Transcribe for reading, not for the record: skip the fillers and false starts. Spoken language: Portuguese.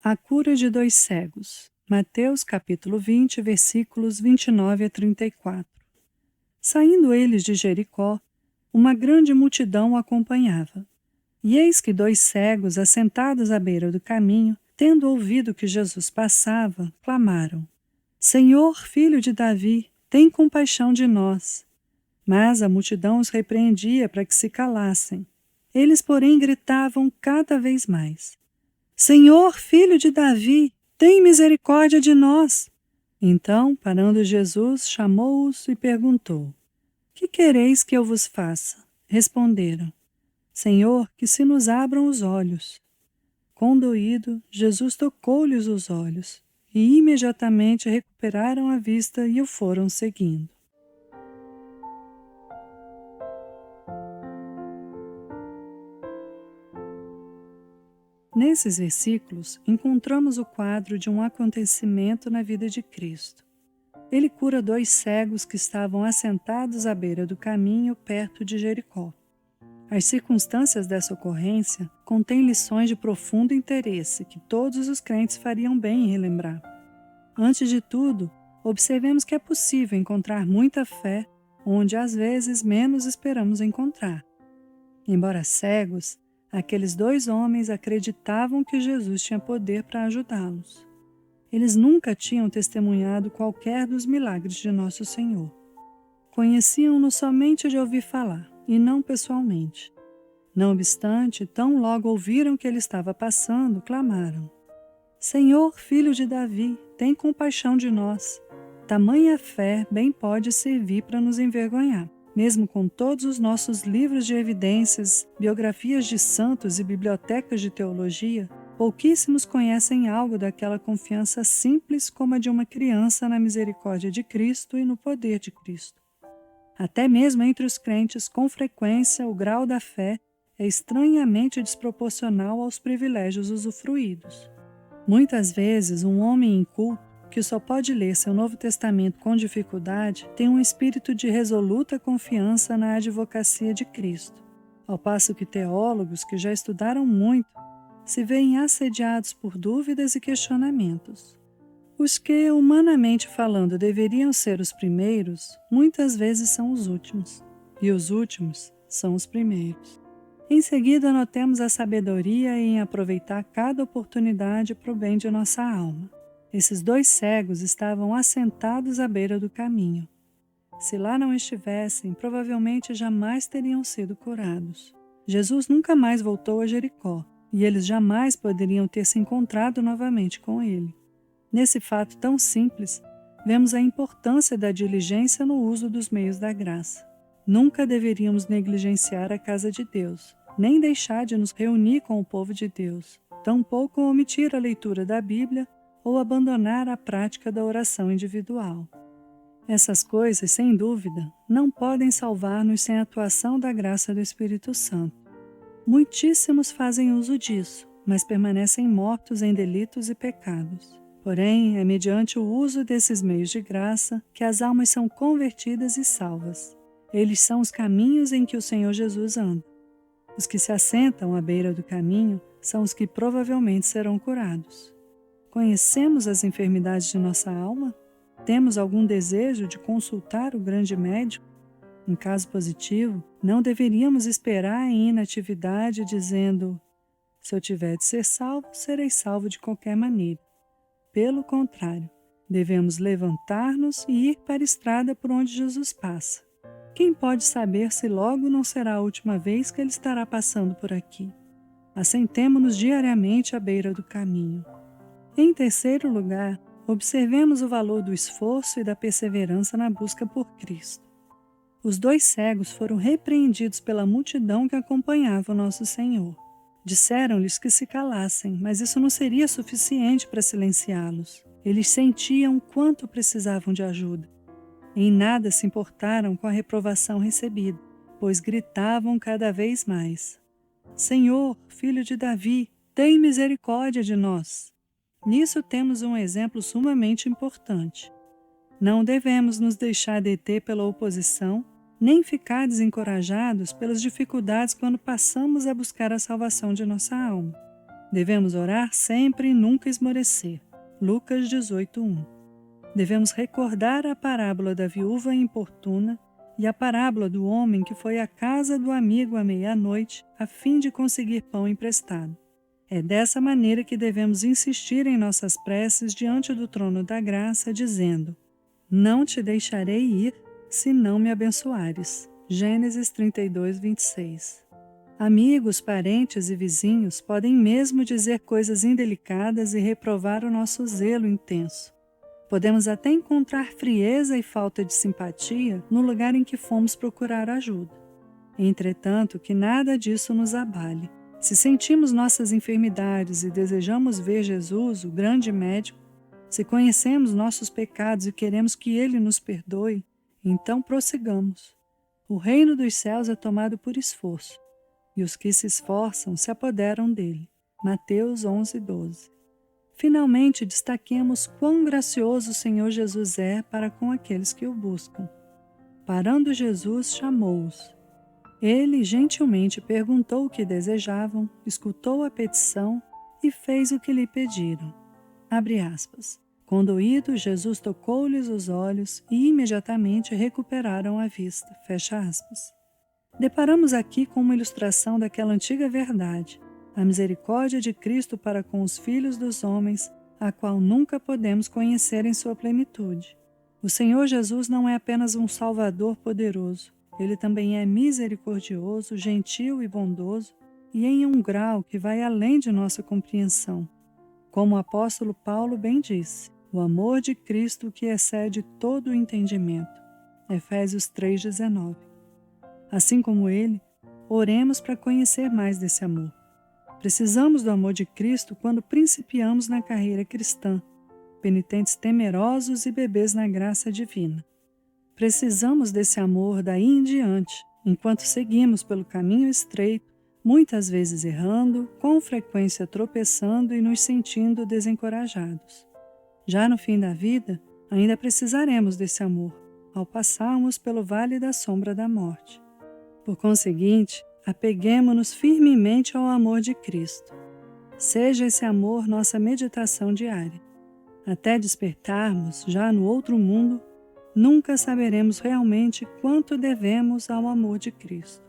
A cura de 2 cegos. Mateus capítulo 20, versículos 29 a 34. Saindo eles de Jericó, uma grande multidão o acompanhava. E eis que 2 cegos, assentados à beira do caminho, tendo ouvido que Jesus passava, clamaram: Senhor, filho de Davi, tem compaixão de nós. Mas a multidão os repreendia para que se calassem. Eles, porém, gritavam cada vez mais: Senhor, filho de Davi, tem misericórdia de nós. Então, parando Jesus, chamou-os e perguntou: Que quereis que eu vos faça? Responderam: Senhor, que se nos abram os olhos. Condoído, Jesus tocou-lhes os olhos, e imediatamente recuperaram a vista e o foram seguindo. Nesses versículos, encontramos o quadro de um acontecimento na vida de Cristo. Ele cura 2 cegos que estavam assentados à beira do caminho perto de Jericó. As circunstâncias dessa ocorrência contêm lições de profundo interesse que todos os crentes fariam bem em relembrar. Antes de tudo, observemos que é possível encontrar muita fé onde às vezes menos esperamos encontrar. Embora cegos, aqueles 2 homens acreditavam que Jesus tinha poder para ajudá-los. Eles nunca tinham testemunhado qualquer dos milagres de Nosso Senhor. Conheciam-no somente de ouvir falar, e não pessoalmente. Não obstante, tão logo ouviram que ele estava passando, clamaram: Senhor, filho de Davi, tem compaixão de nós. Tamanha fé bem pode servir para nos envergonhar. Mesmo com todos os nossos livros de evidências, biografias de santos e bibliotecas de teologia, pouquíssimos conhecem algo daquela confiança simples como a de uma criança na misericórdia de Cristo e no poder de Cristo. Até mesmo entre os crentes, com frequência, o grau da fé é estranhamente desproporcional aos privilégios usufruídos. Muitas vezes, um homem inculto, que só pode ler seu Novo Testamento com dificuldade, tem um espírito de resoluta confiança na advocacia de Cristo, ao passo que teólogos que já estudaram muito se veem assediados por dúvidas e questionamentos. Os que, humanamente falando, deveriam ser os primeiros, muitas vezes são os últimos, e os últimos são os primeiros. Em seguida, notemos a sabedoria em aproveitar cada oportunidade para o bem de nossa alma. Esses 2 cegos estavam assentados à beira do caminho. Se lá não estivessem, provavelmente jamais teriam sido curados. Jesus nunca mais voltou a Jericó, e eles jamais poderiam ter se encontrado novamente com ele. Nesse fato tão simples, vemos a importância da diligência no uso dos meios da graça. Nunca deveríamos negligenciar a casa de Deus, nem deixar de nos reunir com o povo de Deus, tampouco omitir a leitura da Bíblia ou abandonar a prática da oração individual. Essas coisas, sem dúvida, não podem salvar-nos sem a atuação da graça do Espírito Santo. Muitíssimos fazem uso disso, mas permanecem mortos em delitos e pecados. Porém, é mediante o uso desses meios de graça que as almas são convertidas e salvas. Eles são os caminhos em que o Senhor Jesus anda. Os que se assentam à beira do caminho são os que provavelmente serão curados. Conhecemos as enfermidades de nossa alma? Temos algum desejo de consultar o grande médico? Em caso positivo, não deveríamos esperar em inatividade dizendo: se eu tiver de ser salvo, serei salvo de qualquer maneira. Pelo contrário, devemos levantar-nos e ir para a estrada por onde Jesus passa. Quem pode saber se logo não será a última vez que ele estará passando por aqui? Assentemo-nos diariamente à beira do caminho. Em terceiro lugar, observemos o valor do esforço e da perseverança na busca por Cristo. Os 2 cegos foram repreendidos pela multidão que acompanhava o nosso Senhor. Disseram-lhes que se calassem, mas isso não seria suficiente para silenciá-los. Eles sentiam quanto precisavam de ajuda. Em nada se importaram com a reprovação recebida, pois gritavam cada vez mais: Senhor, filho de Davi, tem misericórdia de nós. Nisso temos um exemplo sumamente importante. Não devemos nos deixar deter pela oposição, nem ficar desencorajados pelas dificuldades quando passamos a buscar a salvação de nossa alma. Devemos orar sempre e nunca esmorecer. Lucas 18:1. Devemos recordar a parábola da viúva importuna e a parábola do homem que foi à casa do amigo à meia-noite a fim de conseguir pão emprestado. É dessa maneira que devemos insistir em nossas preces diante do trono da graça, dizendo: Não te deixarei ir se não me abençoares. Gênesis 32:26. Amigos, parentes e vizinhos podem mesmo dizer coisas indelicadas e reprovar o nosso zelo intenso. Podemos até encontrar frieza e falta de simpatia no lugar em que fomos procurar ajuda. Entretanto, que nada disso nos abale. Se sentimos nossas enfermidades e desejamos ver Jesus, o grande médico, se conhecemos nossos pecados e queremos que Ele nos perdoe, então prossigamos. O reino dos céus é tomado por esforço, e os que se esforçam se apoderam dele. Mateus 11:12. Finalmente, destaquemos quão gracioso o Senhor Jesus é para com aqueles que o buscam. Parando Jesus, chamou-os. Ele gentilmente perguntou o que desejavam, escutou a petição e fez o que lhe pediram. Abre aspas. Condoído, Jesus tocou-lhes os olhos e imediatamente recuperaram a vista. Fecha aspas. Deparamos aqui com uma ilustração daquela antiga verdade, a misericórdia de Cristo para com os filhos dos homens, a qual nunca podemos conhecer em sua plenitude. O Senhor Jesus não é apenas um Salvador poderoso, Ele também é misericordioso, gentil e bondoso, e em um grau que vai além de nossa compreensão. Como o apóstolo Paulo bem disse, o amor de Cristo que excede todo o entendimento. Efésios 3:19. Assim como Ele, oremos para conhecer mais desse amor. Precisamos do amor de Cristo quando principiamos na carreira cristã, penitentes temerosos e bebês na graça divina. Precisamos desse amor daí em diante, enquanto seguimos pelo caminho estreito, muitas vezes errando, com frequência tropeçando e nos sentindo desencorajados. Já no fim da vida, ainda precisaremos desse amor, ao passarmos pelo vale da sombra da morte. Por conseguinte, apeguemo-nos firmemente ao amor de Cristo. Seja esse amor nossa meditação diária. Até despertarmos, já no outro mundo, nunca saberemos realmente quanto devemos ao amor de Cristo.